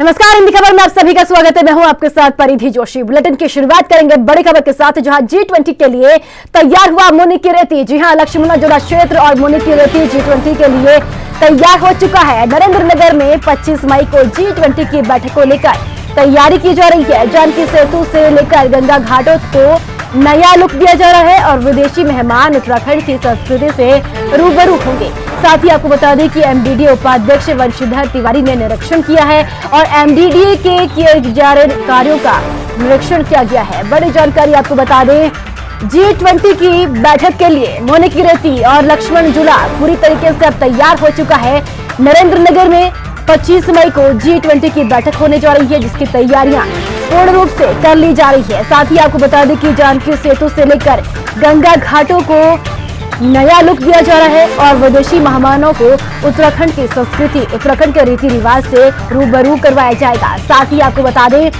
नमस्कार, हिंदी खबर में आप सभी का स्वागत है। मैं हूं आपके साथ परिधि जोशी। बुलेटिन की शुरुआत करेंगे बड़ी खबर के साथ, जहां G20 के लिए तैयार हुआ मुनि की रेती। जी हां, लक्ष्मणा जोड़ा क्षेत्र और मुनि की रेती G20 के लिए तैयार हो चुका है। नरेंद्र नगर में 25 मई को G20 की बैठक को लेकर तैयारी की जा रही है। जानकी सेतु से लेकर गंगा घाटों को नया लुक दिया जा रहा है और विदेशी मेहमान उत्तराखंड की संस्कृति से रूबरू होंगे। साथ ही आपको बता दें कि MDDA उपाध्यक्ष वंशीधर तिवारी ने निरीक्षण किया है और MDDA के किए जा रहे कार्यों का निरीक्षण किया गया है। बड़ी जानकारी आपको बता दें, G20 की बैठक के लिए मुनि की रेती और लक्ष्मण झूला पूरी तरीके से अब तैयार हो चुका है। नरेंद्र नगर में 25 मई को G20 की बैठक होने जा रही है, जिसकी तैयारियां पूर्ण रूप से कर ली जा रही है। साथ ही आपको बता दें कि जानकी सेतु से लेकर गंगा घाटों को नया लुक दिया जा रहा है और विदेशी मेहमानों को उत्तराखंड की संस्कृति, उत्तराखंड के रीति रिवाज से रूबरू करवाया जाएगा। साथ ही आपको बता दें,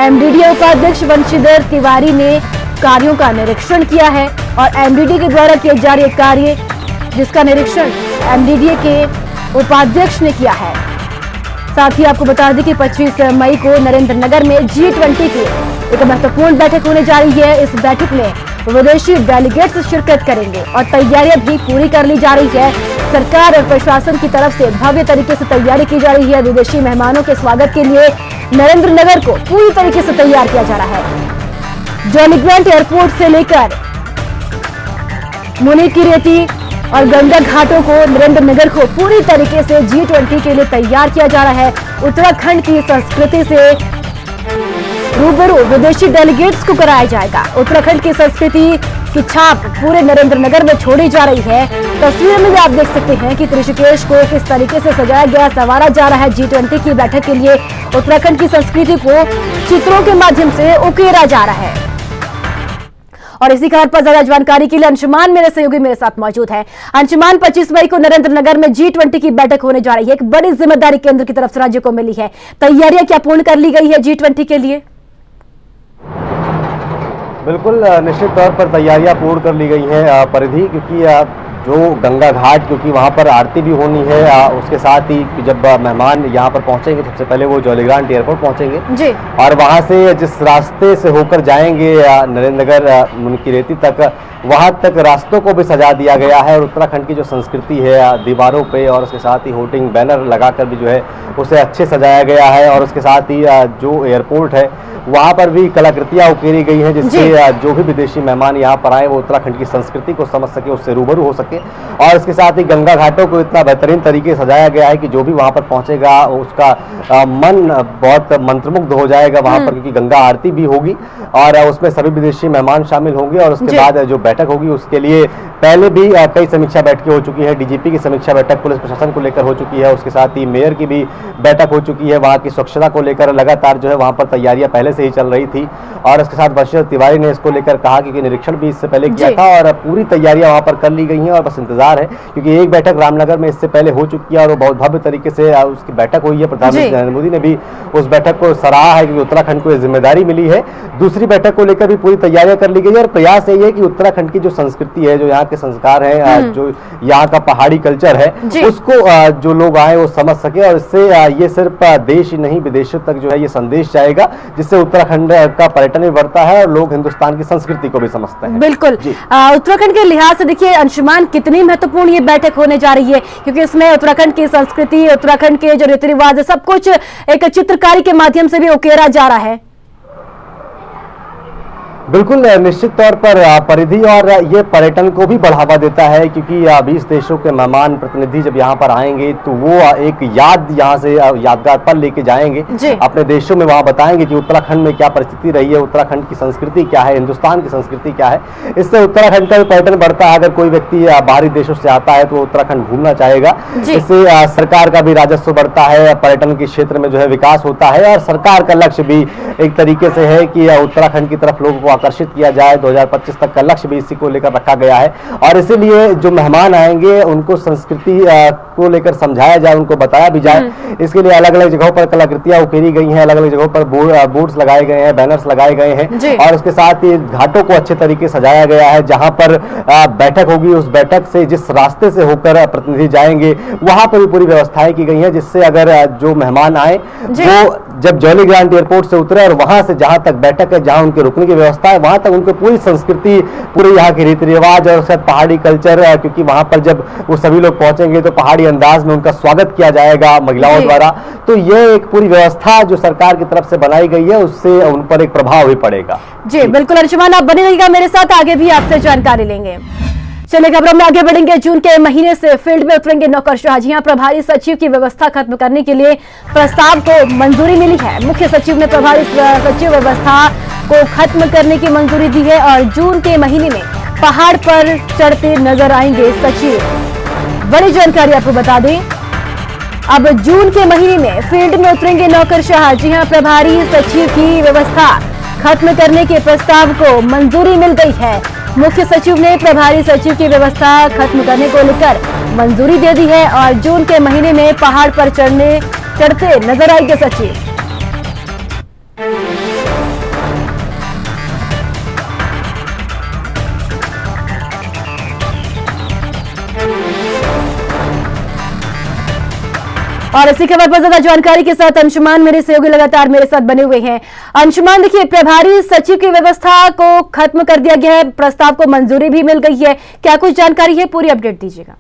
MDDA उपाध्यक्ष वंशीधर तिवारी ने कार्यों का निरीक्षण किया है और MDDA के द्वारा किए जा रहे कार्य, जिसका निरीक्षण MDDA के उपाध्यक्ष ने किया है। साथ ही आपको बता दें कि 25 मई को नरेंद्र नगर में G20 की एक महत्वपूर्ण बैठक होने जा रही है। इस बैठक में विदेशी डेलीगेट्स शिरकत करेंगे और तैयारियां भी पूरी कर ली जा रही है। सरकार और प्रशासन की तरफ से भव्य तरीके से तैयारी की जा रही है। विदेशी मेहमानों के स्वागत के लिए नरेंद्र नगर को पूरी तरीके से तैयार किया जा रहा है। जॉली ग्रांट एयरपोर्ट से लेकर मुनि की रेती और गंगा घाटों को, नरेंद्र नगर को पूरी तरीके से G20 के लिए तैयार किया जा रहा है। उत्तराखंड की संस्कृति से रूबरू विदेशी डेलीगेट्स को कराया जाएगा। उत्तराखंड की संस्कृति की छाप पूरे नरेंद्र नगर में छोड़ी जा रही है। तस्वीर में भी आप देख सकते हैं कि ऋषिकेश को किस तरीके से सजाया गया, संवारा जा रहा है। G20 की बैठक के लिए उत्तराखंड की संस्कृति को चित्रों के माध्यम से उकेरा जा रहा है। और इसी खबर पर ज्यादा जानकारी के लिए अंशुमान मेरे सहयोगी मेरे साथ मौजूद है। अंशुमान, 25 मई को नरेंद्र नगर में G20 की बैठक होने जा रही है। एक बड़ी जिम्मेदारी केंद्र की तरफ से राज्य को मिली है। तैयारियां क्या पूर्ण कर ली गई है G20 के लिए? बिल्कुल, निश्चित तौर पर तैयारियां पूर्ण कर ली गई हैं परिधि, क्योंकि जो गंगा घाट, क्योंकि वहाँ पर आरती भी होनी है, उसके साथ ही जब मेहमान यहाँ पर पहुँचेंगे सबसे पहले वो जॉली ग्रांट एयरपोर्ट पहुँचेंगे जी। और वहाँ से जिस रास्ते से होकर जाएंगे नरेंद्र नगर मुनि की रेती तक, वहाँ तक रास्तों को भी सजा दिया गया है और उत्तराखंड की जो संस्कृति है दीवारों पे और उसके साथ ही होर्डिंग बैनर लगाकर भी जो है उसे अच्छे सजाया गया है। और उसके साथ ही जो एयरपोर्ट है वहाँ पर भी कलाकृतियाँ उकेरी गई हैं, जिससे जो भी विदेशी मेहमान यहाँ पर आए वो उत्तराखंड की संस्कृति को समझ सके, उससे रूबरू हो सके। और इसके साथ ही गंगा घाटों को इतना बेहतरीन तरीके से सजाया गया है कि जो भी वहाँ पर पहुँचेगा उसका मन बहुत मंत्रमुग्ध हो जाएगा वहाँ पर, क्योंकि गंगा आरती भी होगी और उसमें सभी विदेशी मेहमान शामिल होंगे। और उसके बाद जो बैठक होगी उसके लिए पहले भी कई समीक्षा बैठकें हो चुकी है। DGP की समीक्षा बैठक पुलिस प्रशासन को लेकर हो चुकी है। उसके साथ ही मेयर की भी बैठक हो चुकी है। वहाँ की स्वच्छता को लेकर लगातार जो है वहाँ पर तैयारियां पहले से ही चल रही थी। और उसके साथ वंशीधर तिवारी ने इसको लेकर कहा कि निरीक्षण भी इससे पहले किया था और पूरी तैयारियां वहाँ पर कर ली गई हैं और बस इंतजार है, क्योंकि एक बैठक रामनगर में इससे पहले हो चुकी है और वो बहुत भव्य तरीके से उसकी बैठक हुई है। प्रधानमंत्री नरेंद्र मोदी ने भी उस बैठक को सराहा है, क्योंकि उत्तराखंड को जिम्मेदारी मिली है। दूसरी बैठक को लेकर भी पूरी तैयारियां कर ली गई है और प्रयास यही है कि उत्तराखंड की जो संस्कृति है, जो यहाँ के संस्कार है, जो यहाँ का पहाड़ी कल्चर है, उसको जो लोग आए वो समझ सके। और इससे ये सिर्फ देश ही नहीं विदेशों तक जो है ये संदेश जाएगा, जिससे उत्तराखंड का पर्यटन भी बढ़ता है और लोग हिंदुस्तान की संस्कृति को भी समझते हैं। बिल्कुल, उत्तराखंड के लिहाज से देखिए अंशुमान, कितनी महत्वपूर्ण ये बैठक होने जा रही है, क्योंकि इसमें उत्तराखंड की संस्कृति, उत्तराखंड के जो रीति रिवाज है, सब कुछ एक चित्रकारी के माध्यम से भी उकेरा जा रहा है। बिल्कुल, निश्चित तौर पर परिधि, और ये पर्यटन को भी बढ़ावा देता है, क्योंकि 20 देशों के मेहमान प्रतिनिधि जब यहाँ पर आएंगे तो वो एक यहाँ से यादगार पल लेके जाएंगे अपने देशों में। वहाँ बताएंगे कि उत्तराखंड में क्या परिस्थिति रही है, उत्तराखंड की संस्कृति क्या है, हिंदुस्तान की संस्कृति क्या है। इससे उत्तराखंड का भी पर्यटन बढ़ता है। अगर कोई व्यक्ति बाहरी देशों से आता है तो उत्तराखंड घूमना चाहेगा। इससे सरकार का भी राजस्व बढ़ता है, पर्यटन के क्षेत्र में जो है विकास होता है। और सरकार का लक्ष्य भी एक तरीके से है कि उत्तराखंड की तरफ लोगों को आकर्षित किया जाए। 2025 तक का लक्ष्य भी इसी को लेकर रखा गया है। और इसीलिए जो मेहमान आएंगे उनको संस्कृति को लेकर समझाया जाए, उनको बताया भी जाए। इसके लिए अलग अलग जगहों पर कलाकृतियां उकेरी गई हैं, अलग अलग जगहों पर बोर्ड्स लगाए गए हैं, बैनर्स लगाए गए हैं। और उसके साथ ही घाटों को अच्छे तरीके से सजाया गया है। जहां पर बैठक होगी उस बैठक से जिस रास्ते से होकर प्रतिनिधि जाएंगे वहां पर भी पूरी व्यवस्थाएं की गई हैं, जिससे अगर जो मेहमान आए वो जब जॉली ग्रांट एयरपोर्ट से उतरे और वहां से जहां तक बैठक है, जहां उनके रुकने की व्यवस्था है, वहां तक उनको पूरी संस्कृति, पूरे यहाँ के रीति रिवाज और शायद पहाड़ी कल्चर, क्योंकि वहां पर जब वो सभी लोग पहुंचेंगे तो पहाड़ी अंदाज में उनका स्वागत किया जाएगा महिलाओं द्वारा। तो ये एक पूरी व्यवस्था जो सरकार की तरफ से बनाई गई है, उससे उन पर एक प्रभाव भी पड़ेगा। जी बिल्कुल अंशुमान, आप बने रहिएगा मेरे साथ, आगे भी आपसे जानकारी लेंगे। चलिए खबरों में आगे बढ़ेंगे। जून के महीने से फील्ड में उतरेंगे नौकरशाह। जी हां, प्रभारी सचिव की व्यवस्था खत्म करने के लिए प्रस्ताव को मंजूरी मिली है। मुख्य सचिव ने प्रभारी सचिव व्यवस्था को खत्म करने की मंजूरी दी है और जून के महीने में पहाड़ पर चढ़ते नजर आएंगे सचिव। बड़ी जानकारी आपको बता दें, अब जून के महीने में फील्ड में उतरेंगे नौकरशाह। जी हां, प्रभारी सचिव की व्यवस्था खत्म करने के प्रस्ताव को मंजूरी मिल गई है। मुख्य सचिव ने प्रभारी सचिव की व्यवस्था खत्म करने को लेकर मंजूरी दे दी है और जून के महीने में पहाड़ पर चढ़ते नजर आएंगे सचिव। और इसी खबर पर ज्यादा जानकारी के साथ अंशुमान मेरे सहयोगी लगातार मेरे साथ बने हुए हैं। अंशुमान, देखिए, प्रभारी सचिव की व्यवस्था को खत्म कर दिया गया है, प्रस्ताव को मंजूरी भी मिल गई है, क्या कुछ जानकारी है, पूरी अपडेट दीजिएगा।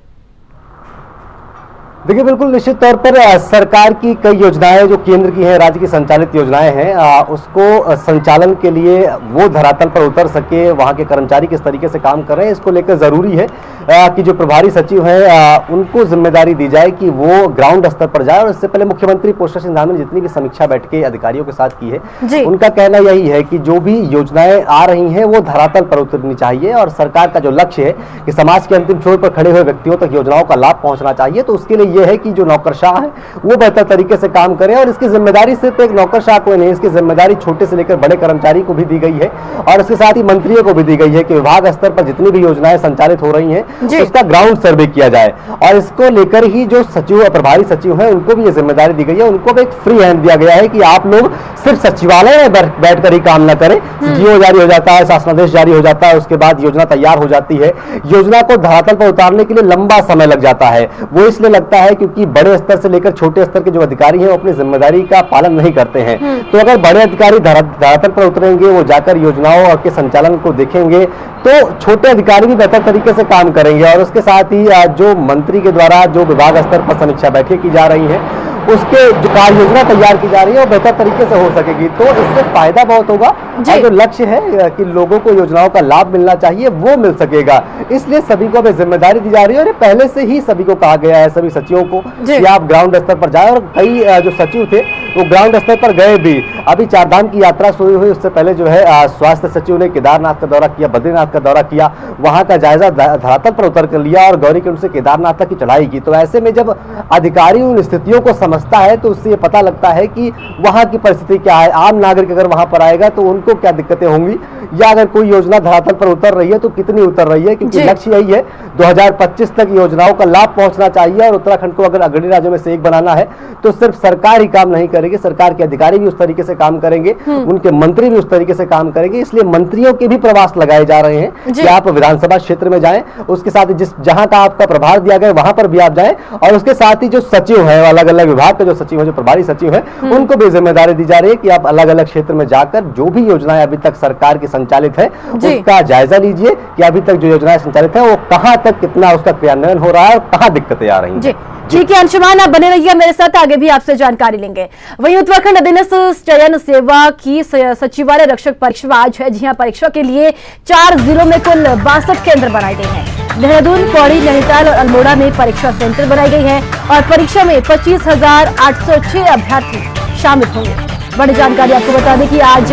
देखिए, बिल्कुल निश्चित तौर पर सरकार की कई योजनाएं जो केंद्र की हैं, राज्य की संचालित योजनाएं हैं, उसको संचालन के लिए वो धरातल पर उतर सके, वहां के कर्मचारी किस तरीके से काम कर रहे हैं, इसको लेकर जरूरी है कि जो प्रभारी सचिव हैं उनको जिम्मेदारी दी जाए कि वो ग्राउंड स्तर पर जाए। और इससे पहले मुख्यमंत्री पोस्टर सिंह धामी ने जितनी भी समीक्षा बैठकें अधिकारियों के साथ की है, उनका कहना यही है कि जो भी योजनाएं आ रही हैं वो धरातल पर उतरनी चाहिए और सरकार का जो लक्ष्य है कि समाज के अंतिम छोर पर खड़े हुए व्यक्तियों तक योजनाओं का लाभ पहुंचना चाहिए। तो उसके लिए यह है कि जो नौकरशाह है वो बेहतर तरीके से काम करे और इसकी जिम्मेदारी सिर्फ एक नौकरशाह को नहीं, इसकी जिम्मेदारी छोटे से लेकर बड़े कर्मचारी को भी दी गई है और इसके साथ ही मंत्रियों को भी दी गई है कि विभाग स्तर पर जितनी भी योजनाएं संचालित हो रही हैं उसका ग्राउंड सर्वे किया जाए। और इसको लेकर ही जो सचिव और प्रभारी सचिव हैं उनको भी ये जिम्मेदारी दी गई है, उनको भी एक फ्री हैंड दिया गया है कि आप लोग सिर्फ सचिवालय में बैठकर ही काम न करें। जीओ जारी हो जाता है, शासनादेश जारी हो जाता है, उसके बाद योजना तैयार हो जाती है। योजना को धरातल पर उतारने के लिए लंबा समय लग जाता है। वो इसलिए लगता है क्योंकि बड़े स्तर से लेकर छोटे स्तर के जो अधिकारी हैं वो अपनी जिम्मेदारी का पालन नहीं करते हैं। तो अगर बड़े अधिकारी धरातल पर उतरेंगे, वो जाकर योजनाओं के संचालन को देखेंगे, तो छोटे अधिकारी भी बेहतर तरीके से काम करेंगे। और उसके साथ ही जो मंत्री के द्वारा जो विभाग स्तर पर समीक्षा बैठकें की जा रही हैं, उसके जो कार्य योजना तैयार की जा रही है वो बेहतर तरीके से हो सकेगी। तो इससे फायदा बहुत होगा और जो लक्ष्य है कि लोगों को योजनाओं का लाभ मिलना चाहिए वो मिल सकेगा। इसलिए सभी को अब जिम्मेदारी दी जा रही है और पहले से ही सभी को कहा गया है, सभी सचिवों को, कि आप ग्राउंड स्तर पर जाए। और कई जो सचिव थे वो ग्राउंड स्तर पर गए भी। अभी चारधाम की यात्रा शुरू हुई, उससे पहले जो है स्वास्थ्य सचिव ने केदारनाथ का दौरा किया, बद्रीनाथ का दौरा किया, वहां का जायजा धरातल पर उतर कर लिया और गौरीकुंड से केदारनाथ तक की चढ़ाई की। तो ऐसे में जब अधिकारी उन स्थितियों को समझता है तो उससे ये पता लगता है कि वहां की परिस्थिति क्या है। आम नागरिक अगर वहां पर आएगा तो उनको क्या दिक्कतें होंगी, या अगर कोई योजना धरातल पर उतर रही है तो कितनी उतर रही है, क्योंकि लक्ष्य यही है 2025 तक योजनाओं का लाभ पहुंचना चाहिए। और उत्तराखंड को अगर अग्रणी राज्यों में से एक बनाना है तो सिर्फ सरकार ही काम नहीं करेगी, सरकार के अधिकारी भी उस तरीके से काम करेंगे, उनके मंत्री भी उस तरीके से काम करेंगे। इसलिए मंत्रियों के भी प्रवास लगाए जा रहे हैं कि आप विधानसभा क्षेत्र में जाएं, उसके साथ ही जहां का आपका प्रभार दिया गया वहां पर भी आप जाएं। और उसके साथ ही जो सचिव है, अलग अलग विभाग के जो सचिव है, जो प्रभारी सचिव है, उनको भी जिम्मेदारी दी जा रही है कि आप अलग अलग क्षेत्र में जाकर जो भी योजनाएं अभी तक सरकार की संचालित है उसका जायजा लीजिए कि अभी तक जो योजनाएं संचालित है वो कहां तक कितना उसका क्रियान्वयन हो रहा है और कहां दिक्कतें आ रही हैं। ठीक है अंशुमान, आप बने रहिए मेरे साथ, आगे भी आपसे जानकारी लेंगे। वहीं उत्तराखंड अधीनस्थ चयन सेवा की सचिवालय रक्षक परीक्षा आज है। जी हां, परीक्षा के लिए 4 जिलों में कुल 62 केंद्र बनाए गए हैं। देहरादून, पौड़ी, नैनीताल और अल्मोड़ा में परीक्षा सेंटर बनाई गई है और परीक्षा में 25,806 अभ्यर्थी शामिल होंगे। बड़ी जानकारी आपको बता दें कि आज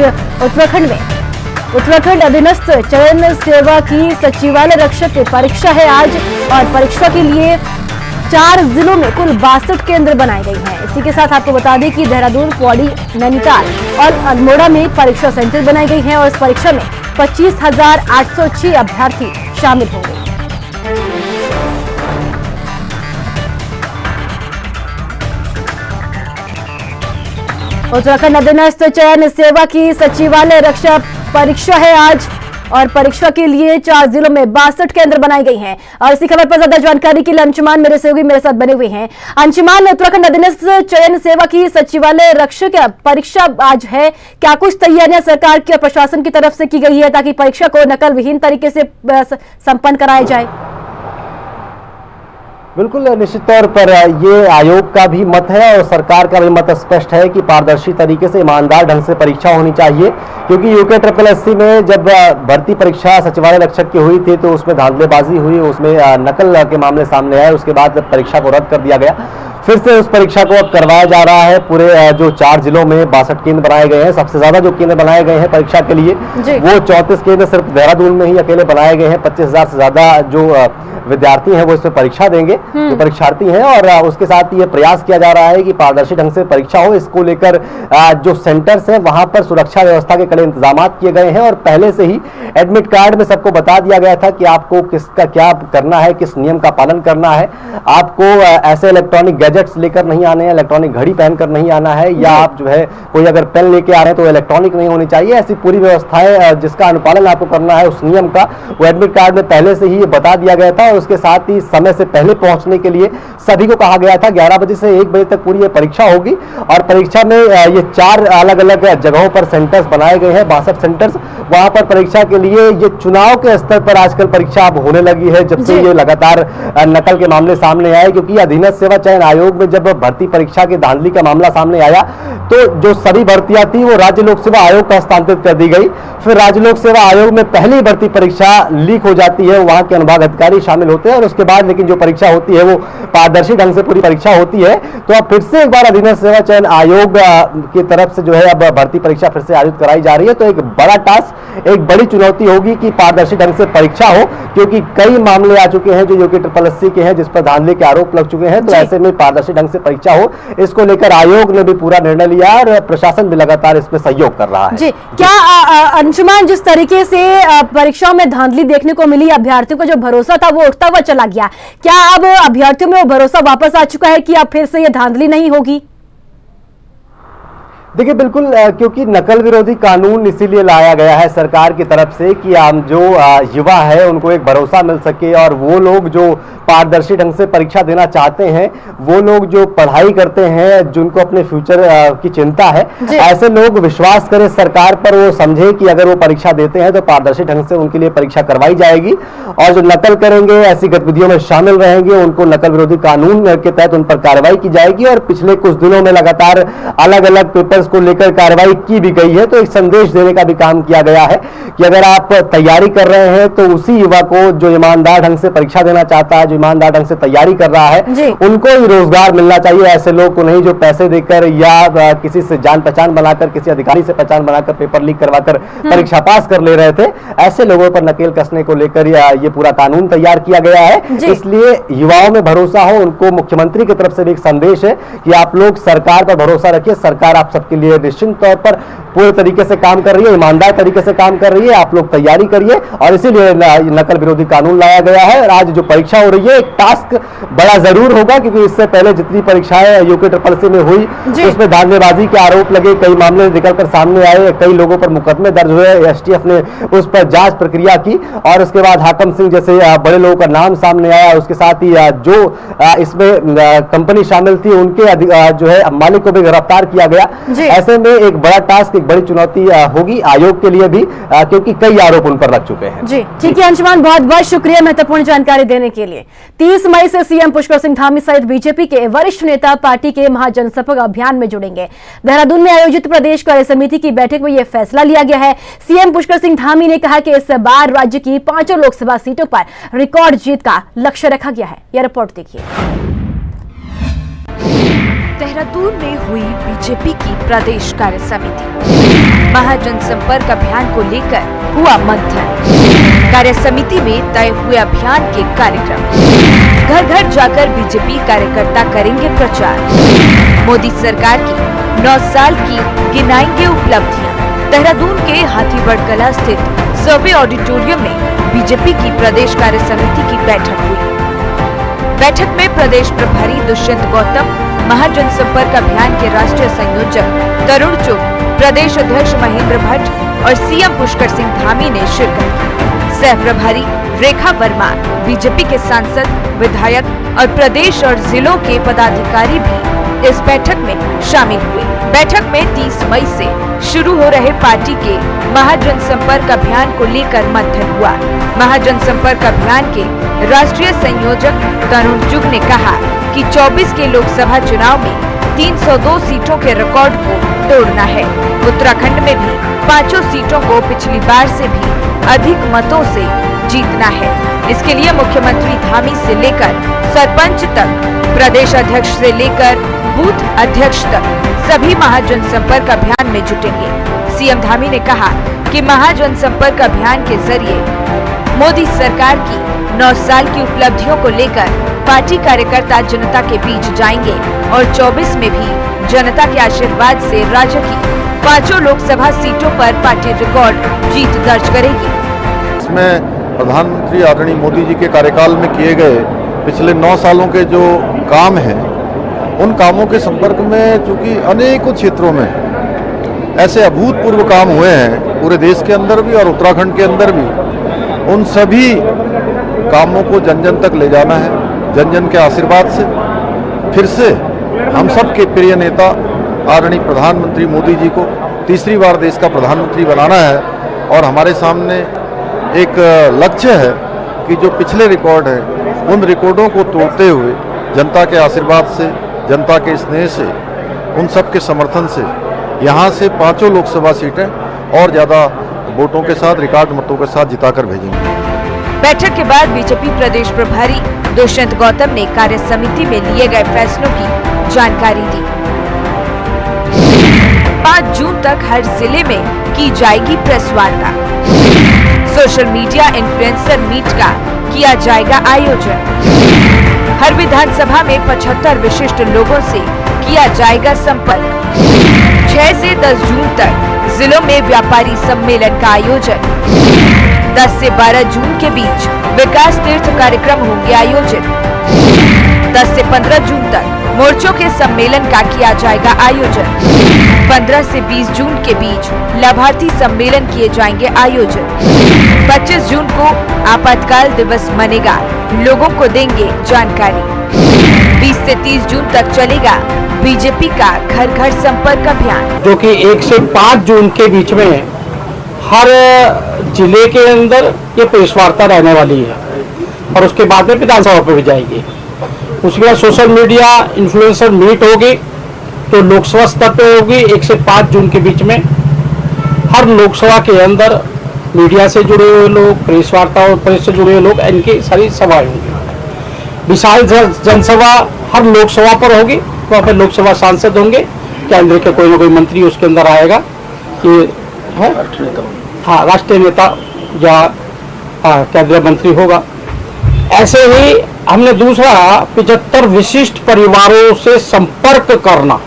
उत्तराखंड अधीनस्थ चयन सेवा की सचिवालय रक्षक की परीक्षा है आज और परीक्षा के लिए 4 जिलों में कुल 62 केंद्र बनाए गए हैं। इसी के साथ आपको बता दें कि देहरादून, पौड़ी, नैनीताल और अल्मोड़ा में परीक्षा सेंटर बनाई गई है और इस परीक्षा में 25,806 अभ्यर्थी शामिल होंगे। उत्तराखंड अधीनस्थ चयन सेवा की सचिवालय रक्षा परीक्षा है आज और परीक्षा के लिए 4 जिलों में 62 केंद्र बनाए गए हैं। और इसी खबर पर ज्यादा जानकारी के लिए अंशुमान मेरे सहयोगी मेरे साथ बने हुए हैं। अंशुमान, उत्तराखंड अधीनस्थ चयन सेवा की सचिवालय रक्षक परीक्षा आज है, क्या कुछ तैयारियां सरकार की और प्रशासन की तरफ से की गई है ताकि परीक्षा को नकल विहीन तरीके से संपन्न कराया जाए? बिल्कुल, निश्चित तौर पर ये आयोग का भी मत है और सरकार का भी मत स्पष्ट है कि पारदर्शी तरीके से ईमानदार ढंग से परीक्षा होनी चाहिए, क्योंकि UKSSC में जब भर्ती परीक्षा सचिवालय रक्षक की हुई थी तो उसमें धांधलेबाजी हुई, उसमें नकल के मामले सामने आए। उसके बाद परीक्षा को रद्द कर दिया गया, फिर से उस परीक्षा को अब करवाया जा रहा है। पूरे जो 4 जिलों में 62 केंद्र बनाए गए हैं। सबसे ज्यादा जो केंद्र बनाए गए हैं परीक्षा के लिए वो 34 केंद्र सिर्फ देहरादून में ही अकेले बनाए गए हैं। 25,000 से ज्यादा जो विद्यार्थी हैं वो इसमें परीक्षा देंगे, जो परीक्षार्थी हैं, और उसके साथ ये प्रयास किया जा रहा है कि पारदर्शी ढंग से परीक्षा हो। इसको लेकर जो सेंटर्स हैं वहां पर सुरक्षा व्यवस्था के कड़े इंतजाम किए गए हैं और पहले से ही एडमिट कार्ड में सबको बता दिया गया था कि आपको किसका क्या करना है, किस नियम का पालन करना है। आपको ऐसे इलेक्ट्रॉनिक गैजेट्स लेकर नहीं आने हैं, इलेक्ट्रॉनिक घड़ी पहनकर नहीं आना है, या आप जो है कोई अगर पेन लेके आ रहे हैं तो इलेक्ट्रॉनिक नहीं होनी चाहिए। ऐसी पूरी व्यवस्थाएं जिसका अनुपालन आपको करना है उस नियम का, वो एडमिट कार्ड में पहले से ही बता दिया गया था। और उसके साथ ही समय से पहले पहुंचने के लिए सभी को कहा गया था 11 बजे से 1 बजे तक पूरी ये परीक्षा होगी। और परीक्षा में ये 4 अलग अलग जगहों पर सेंटर्स बनाए गए हैं, 62 सेंटर्स। वहां पर परीक्षा के लिए ये चुनाव के स्तर पर आजकल परीक्षा अब होने लगी है, जब से ये लगातार नकल के मामले सामने आए। क्योंकि अधीनस्थ सेवा चयन आयोग में जब भर्ती परीक्षा की धांधली का मामला सामने आया तो जो सभी भर्तियां थी वो राज्य लोक सेवा आयोग को हस्तांतरित कर दी गई। फिर राज्य लोक सेवा आयोग में पहली भर्ती परीक्षा लीक हो जाती है, वहां के अनुभाग अधिकारी शामिल होते हैं और उसके बाद लेकिन जो परीक्षा होती है वो पारदर्शी ढंग से पूरी परीक्षा होती है। तो अब फिर से एक बार अधीनस्थ सेवा चयन आयोग की तरफ से जो है अब भर्ती परीक्षा फिर से आयोजित कराई जा रही है। तो एक बड़ा टास्क, एक बड़ी चुनौती होगी कि पारदर्शी ढंग से परीक्षा हो, क्योंकि कई मामले आ चुके हैं जो UKSSC के हैं जिस पर धांधली के आरोप लग चुके हैं। तो ऐसे में पारदर्शी ढंग से परीक्षा हो, इसको लेकर आयोग ने भी पूरा निर्णय लिया और प्रशासन भी लगातार इसमें सहयोग कर रहा है। जी, क्या अंशुमान, जिस तरीके से परीक्षाओं में धांधली देखने को मिली, अभ्यर्थियों का जो भरोसा था वो उठता हुआ चला गया, क्या अब अभ्यर्थियों में वो भरोसा वापस आ चुका है कि अब फिर से ये धांधली नहीं होगी? देखिए, बिल्कुल, क्योंकि नकल विरोधी कानून इसीलिए लाया गया है सरकार की तरफ से कि जो युवा है उनको एक भरोसा मिल सके और वो लोग जो पारदर्शी ढंग से परीक्षा देना चाहते हैं, वो लोग जो पढ़ाई करते हैं, जिनको अपने फ्यूचर की चिंता है, ऐसे लोग विश्वास करें सरकार पर, वो समझे कि अगर वो परीक्षा देते हैं तो पारदर्शी ढंग से उनके लिए परीक्षा करवाई जाएगी। और जो नकल करेंगे, ऐसी गतिविधियों में शामिल रहेंगे, उनको नकल विरोधी कानून के तहत उन पर कार्रवाई की जाएगी। और पिछले कुछ दिनों में लगातार अलग अलग पेपर को लेकर कार्रवाई की भी गई है। तो एक संदेश देने का भी काम किया गया है कि अगर आप तैयारी कर रहे हैं तो उसी युवा को जो ईमानदार ढंग से परीक्षा देना चाहता है, जो ईमानदार ढंग से तैयारी कर रहा है, उनको ही रोजगार मिलना चाहिए। ऐसे लोग को नहीं जो पैसे देकर या किसी से जान पहचान बनाकर, किसी अधिकारी से पहचान बनाकर पेपर लीक करवाकर परीक्षा पास कर ले रहे थे। ऐसे लोगों पर नकेल कसने को लेकर ये पूरा कानून तैयार किया गया है। इसलिए युवाओं में भरोसा हो, उनको मुख्यमंत्री की तरफ से भी एक संदेश है कि आप लोग सरकार पर भरोसा रखिए। सरकार आप सबके लिए निश्चित तौर पर पूरे तरीके से काम कर रही है, ईमानदार तरीके से काम कर रही है। आप लोग तैयारी करिए और इसीलिए नकल विरोधी कानून लाया गया है। और आज जो परीक्षा हो रही है, एक टास्क बड़ा जरूर होगा, क्योंकि इससे पहले जितनी परीक्षाएं UKSSC में हुई उसमें धांधलेबाजी के आरोप लगे, कई मामले निकलकर सामने आए, कई लोगों पर मुकदमे दर्ज हुए। STF ने उस पर जांच प्रक्रिया की और उसके बाद हाकम सिंह जैसे बड़े लोगों का नाम सामने आया। उसके साथ ही जो इसमें कंपनी शामिल थी उनके जो है मालिक को भी गिरफ्तार किया गया। ऐसे में एक बड़ा टास्क, एक बड़ी चुनौती होगी आयोग के लिए भी, क्योंकि कई आरोप उन पर लग चुके हैं। जी ठीक है अंशुमान, बहुत बहुत शुक्रिया महत्वपूर्ण जानकारी देने के लिए। 30 मई से सीएम पुष्कर सिंह धामी सहित बीजेपी के वरिष्ठ नेता पार्टी के महाजनसंपर्क अभियान में जुड़ेंगे। देहरादून में आयोजित प्रदेश कार्य समिति की बैठक में यह फैसला लिया गया है। सीएम पुष्कर सिंह धामी ने कहा कि इस बार राज्य की 5 लोकसभा सीटों पर रिकॉर्ड जीत का लक्ष्य रखा गया है। यह रिपोर्ट देखिए। देहरादून में हुई बीजेपी की प्रदेश कार्य समिति। महाजनसंपर्क अभियान को लेकर हुआ मंथन। कार्य समिति में तय हुए अभियान के कार्यक्रम। घर घर जाकर बीजेपी कार्यकर्ता करेंगे प्रचार। मोदी सरकार की 9 साल की गिनाएंगे उपलब्धियां। देहरादून के हाथीबढ़ कला स्थित सर्वे ऑडिटोरियम में बीजेपी की प्रदेश कार्य समिति की बैठक हुई। बैठक में प्रदेश प्रभारी दुष्यंत गौतम, महाजनसंपर्क अभियान के राष्ट्रीय संयोजक तरुण चुग, प्रदेश अध्यक्ष महेंद्र भट्ट, और सीएम पुष्कर सिंह धामी ने शिरकत की। सह प्रभारी रेखा वर्मा, बीजेपी के सांसद, विधायक और प्रदेश और जिलों के पदाधिकारी भी इस बैठक में शामिल हुए। बैठक में 30 मई से शुरू हो रहे पार्टी के महाजन संपर्क अभियान को लेकर मंथन हुआ। महाजन संपर्क अभियान के राष्ट्रीय संयोजक तरुण चुग ने कहा कि 24 के लोकसभा चुनाव में 302 सीटों के रिकॉर्ड को तोड़ना है। उत्तराखंड में भी 5 सीटों को पिछली बार से भी अधिक मतों से जीतना है। इसके लिए मुख्यमंत्री धामी से लेकर सरपंच तक, प्रदेश अध्यक्ष से लेकर बूथ अध्यक्ष तक सभी महाजन संपर्क अभियान में जुटेंगे। सीएम धामी ने कहा कि महाजन संपर्क अभियान के जरिए मोदी सरकार की 9 साल की उपलब्धियों को लेकर पार्टी कार्यकर्ता जनता के बीच जाएंगे और 24 में भी जनता के आशीर्वाद से राज्य की 5 लोकसभा सीटों पर पार्टी रिकॉर्ड जीत दर्ज करेगी। इसमें प्रधानमंत्री आदरणीय मोदी जी के कार्यकाल में किए गए पिछले 9 सालों के जो काम हैं, उन कामों के संपर्क में चूंकि अनेकों क्षेत्रों में ऐसे अभूतपूर्व काम हुए हैं पूरे देश के अंदर भी और उत्तराखंड के अंदर भी, उन सभी कामों को जन जन तक ले जाना है। जन जन के आशीर्वाद से फिर से हम सब के प्रिय नेता आदरणीय प्रधानमंत्री मोदी जी को तीसरी बार देश का प्रधानमंत्री बनाना है और हमारे सामने एक लक्ष्य है कि जो पिछले रिकॉर्ड है उन रिकॉर्डों को तोड़ते हुए जनता के आशीर्वाद से, जनता के स्नेह से, उन सब के समर्थन से यहाँ से 5 लोकसभा सीटें और ज़्यादा वोटों के साथ, रिकॉर्ड मतों के साथ जिताकर भेजेंगे। बैठक के बाद बीजेपी प्रदेश प्रभारी दुष्यंत गौतम ने कार्य समिति में लिए गए फैसलों की जानकारी दी। 5 जून तक हर जिले में की जाएगी प्रेस वार्ता। सोशल मीडिया इन्फ्लुएंसर मीट का किया जाएगा आयोजन। हर विधानसभा में 75 विशिष्ट लोगों से किया जाएगा संपर्क। 6 से 10 जून तक जिलों में व्यापारी सम्मेलन का आयोजन। 10 से 12 जून के बीच विकास तीर्थ कार्यक्रम होंगे आयोजित। 10 से 15 जून तक मोर्चों के सम्मेलन का किया जाएगा आयोजन। 15 से 20 जून के बीच लाभार्थी सम्मेलन किए जाएंगे आयोजित। 25 जून को आपातकाल दिवस मनेगा, लोगों को देंगे जानकारी। 20 से 30 जून तक चलेगा बीजेपी का घर घर संपर्क अभियान, जो कि 1 से 5 जून के बीच में हर जिले के अंदर ये प्रेस वार्ता रहने वाली है और उसके बाद में विधानसभा पे भी जाएगी। उसके बाद सोशल मीडिया इन्फ्लुएंसर मीट होगी तो लोकसभा स्तर पे होगी। 1 से 5 जून के बीच में हर लोकसभा के अंदर मीडिया से जुड़े हुए लोग, प्रेस वार्ता और प्रेस से जुड़े हुए लोग, इनकी सारी सभाएं होंगी। विशाल जनसभा हर लोकसभा पर होगी, वहाँ पर लोकसभा सांसद होंगे, केंद्र के कोई ना कोई मंत्री उसके अंदर आएगा। ये है हाँ, राष्ट्रीय नेता या केंद्रीय मंत्री होगा। ऐसे ही हमने दूसरा 75 विशिष्ट परिवारों से संपर्क करना।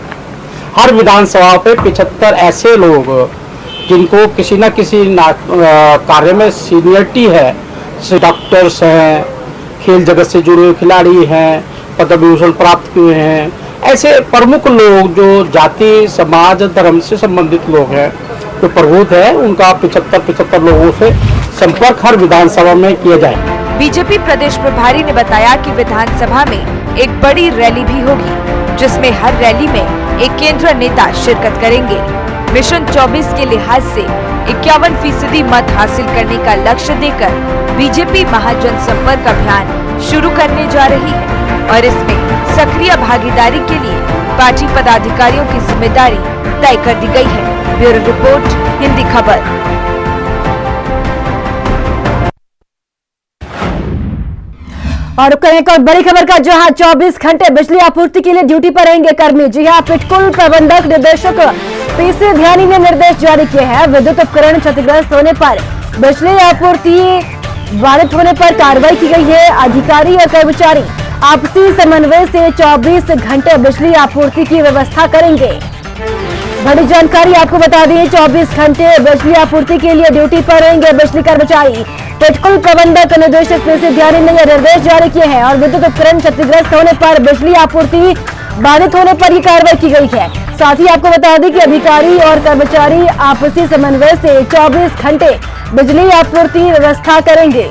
हर विधानसभा पे 75 ऐसे लोग जिनको किसी न किसी कार्य में सीनियरिटी है, जैसे डॉक्टर्स हैं, खेल जगत से जुड़े हुए खिलाड़ी हैं, पद्म विभूषण प्राप्त किए हैं, ऐसे प्रमुख लोग जो जाति, समाज, धर्म से संबंधित लोग हैं, जो प्रबुद्ध है, उनका 75 लोगों से संपर्क हर विधानसभा में किया जाए। बीजेपी प्रदेश प्रभारी ने बताया कि विधानसभा में एक बड़ी रैली भी होगी, जिसमें हर रैली में एक केंद्रीय नेता शिरकत करेंगे। मिशन 24 के लिहाज से 51% मत हासिल करने का लक्ष्य देकर बीजेपी महाजन संपर्क अभियान शुरू करने जा रही है और इसमें सक्रिय भागीदारी के लिए पार्टी पदाधिकारियों की जिम्मेदारी तय कर दी गई है। ब्यूरो रिपोर्ट, हिंदी खबर। और एक और बड़ी खबर का, जहां 24 घंटे बिजली आपूर्ति के लिए ड्यूटी पर रहेंगे कर्मी। जी हां, पिटकुल प्रबंधक निदेशक पीसी ध्यानी ने निर्देश जारी किए हैं। विद्युत उपकरण क्षतिग्रस्त होने पर बिजली आपूर्ति बाधित होने पर कार्रवाई की गई है। अधिकारी और कर्मचारी आपसी समन्वय से 24 घंटे बिजली आपूर्ति की व्यवस्था करेंगे। बड़ी जानकारी आपको बता दें, 24 घंटे बिजली आपूर्ति के लिए ड्यूटी पर रहेंगे बिजली कर्मचारी। पिटकुल प्रबंधक निदेशक पीसी ध्यानी ने यह निर्देश जारी किए हैं और विद्युत उपकरण क्षतिग्रस्त होने पर बिजली आपूर्ति बाधित होने पर ही कार्रवाई की गई है। साथ ही आपको बता दें कि अधिकारी और कर्मचारी आपसी समन्वय से 24 घंटे बिजली आपूर्ति व्यवस्था करेंगे।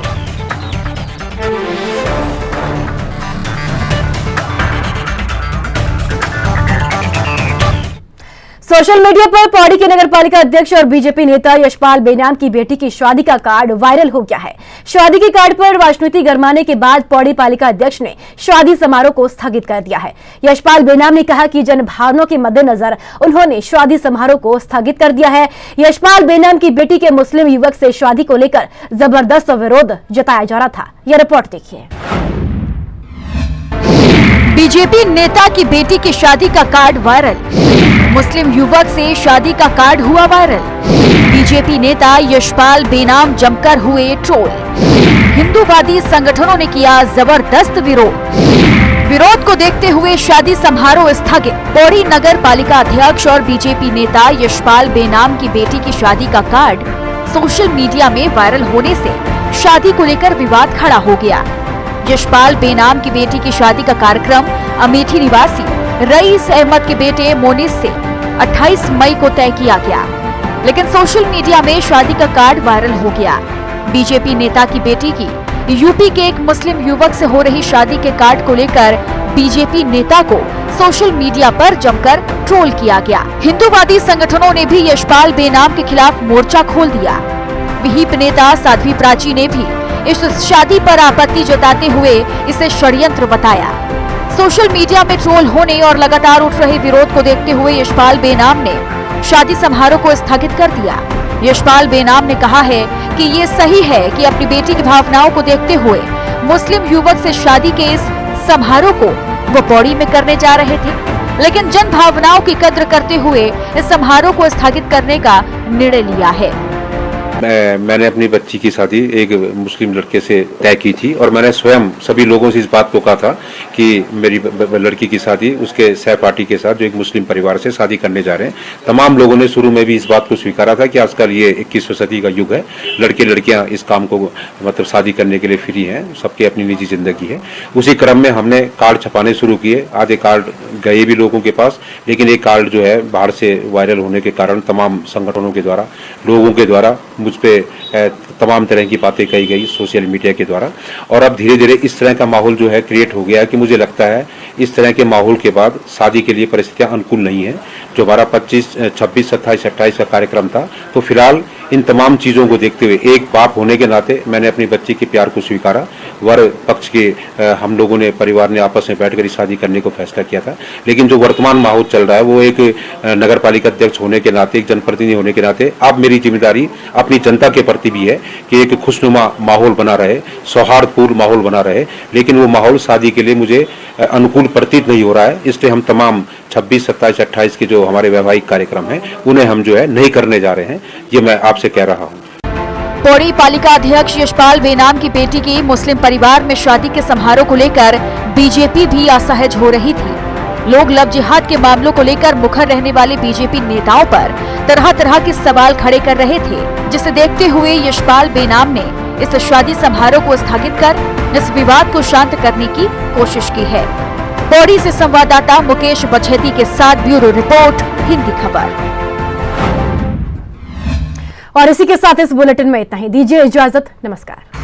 सोशल मीडिया पर पौड़ी के नगरपालिका अध्यक्ष और बीजेपी नेता यशपाल बेनाम की बेटी की शादी का कार्ड वायरल हो गया है। शादी के कार्ड पर राजनीति गरमाने के बाद पौड़ी पालिका अध्यक्ष ने शादी समारोह को स्थगित कर दिया है। यशपाल बेनाम ने कहा कि जनभावनाओं के मद्देनजर उन्होंने शादी समारोह को स्थगित कर दिया है। यशपाल बेनाम की बेटी के मुस्लिम युवक से शादी को लेकर जबरदस्त विरोध जताया जा रहा था। यह रिपोर्ट देखिए। बीजेपी नेता की बेटी की शादी का कार्ड वायरल, मुस्लिम युवक से शादी का कार्ड हुआ वायरल। बीजेपी नेता यशपाल बेनाम जमकर हुए ट्रोल। हिंदूवादी संगठनों ने किया जबरदस्त विरोध को देखते हुए शादी समारोह स्थगित। पौड़ी नगर पालिका अध्यक्ष और बीजेपी नेता यशपाल बेनाम की बेटी की शादी का कार्ड सोशल मीडिया में वायरल होने से शादी को लेकर विवाद खड़ा हो गया। यशपाल बेनाम की बेटी की शादी का कार्यक्रम अमेठी निवासी रईस अहमद के बेटे मोनिस से 28 मई को तय किया गया, लेकिन सोशल मीडिया में शादी का कार्ड वायरल हो गया। बीजेपी नेता की बेटी की यूपी के एक मुस्लिम युवक से हो रही शादी के कार्ड को लेकर बीजेपी नेता को सोशल मीडिया पर जमकर ट्रोल किया गया। हिंदूवादी संगठनों ने भी यशपाल बेनाम के खिलाफ मोर्चा खोल दिया। विहिप नेता साध्वी प्राची ने भी इस शादी पर आपत्ति जताते हुए इसे षड्यंत्र बताया। सोशल मीडिया में ट्रोल होने और लगातार उठ रहे विरोध को देखते हुए यशपाल बेनाम ने शादी समारोह को स्थगित कर दिया। यशपाल बेनाम ने कहा है कि ये सही है कि अपनी बेटी की भावनाओं को देखते हुए मुस्लिम युवक से शादी के इस समारोह को वो पौड़ी में करने जा रहे थे, लेकिन जन भावनाओं की कद्र करते हुए इस समारोह को स्थगित करने का निर्णय लिया है। मैंने अपनी बच्ची की शादी एक मुस्लिम लड़के से तय की थी और मैंने स्वयं सभी लोगों से इस बात को कहा था कि मेरी लड़की की शादी उसके सहपाठी के साथ जो एक मुस्लिम परिवार से शादी करने जा रहे हैं। तमाम लोगों ने शुरू में भी इस बात को स्वीकारा था कि आजकल ये 21वीं सदी का युग है, लड़के लड़कियां इस काम को मतलब शादी करने के लिए फ्री हैं, सबकी अपनी निजी जिंदगी है। उसी क्रम में हमने कार्ड छपाने शुरू किए। आधे कार्ड गए भी लोगों के पास, लेकिन एक कार्ड जो है बाहर से वायरल होने के कारण तमाम संगठनों के द्वारा, लोगों के द्वारा मुझ पे तमाम तरह की बातें कही गई सोशल मीडिया के द्वारा, और अब धीरे धीरे इस तरह का माहौल जो है क्रिएट हो गया है कि मुझे लगता है इस तरह के माहौल के बाद शादी के लिए परिस्थितियां अनुकूल नहीं है। जो हमारा 25, 26, 27, 28 का कार्यक्रम था, तो फिलहाल इन तमाम चीज़ों को देखते हुए एक बाप होने के नाते मैंने अपनी बच्ची के प्यार को स्वीकारा। वर पक्ष के हम लोगों ने, परिवार ने आपस में बैठकर शादी करने को फैसला किया था। लेकिन जो वर्तमान माहौल चल रहा है वो एक नगर पालिका अध्यक्ष होने के नाते, एक जनप्रतिनिधि होने के नाते अब मेरी जिम्मेदारी अपनी जनता के प्रति भी है कि एक खुशनुमा माहौल बना रहे, सौहार्दपूर्ण माहौल बना रहे, लेकिन वो माहौल शादी के लिए मुझे अनुकूल प्रतीत नहीं हो रहा है। इसलिए हम तमाम 26, 27, 28 के जो हमारे वैवाहिक कार्यक्रम हैं उन्हें हम जो है नहीं करने जा रहे हैं, ये मैं आपसे कह रहा हूँ। पौड़ी पालिका अध्यक्ष यशपाल बेनाम की बेटी की मुस्लिम परिवार में शादी के समारोह को लेकर बीजेपी भी असहज हो रही थी। लोग लव जिहाद के मामलों को लेकर मुखर रहने वाले बीजेपी नेताओं पर तरह तरह के सवाल खड़े कर रहे थे, जिसे देखते हुए यशपाल बेनाम ने इस शादी समारोह को स्थगित कर इस विवाद को शांत करने की कोशिश की है। पौड़ी से संवाददाता मुकेश बछेती के साथ ब्यूरो रिपोर्ट, हिंदी खबर। और इसी के साथ इस बुलेटिन में इतना ही। दीजिए इजाजत, नमस्कार।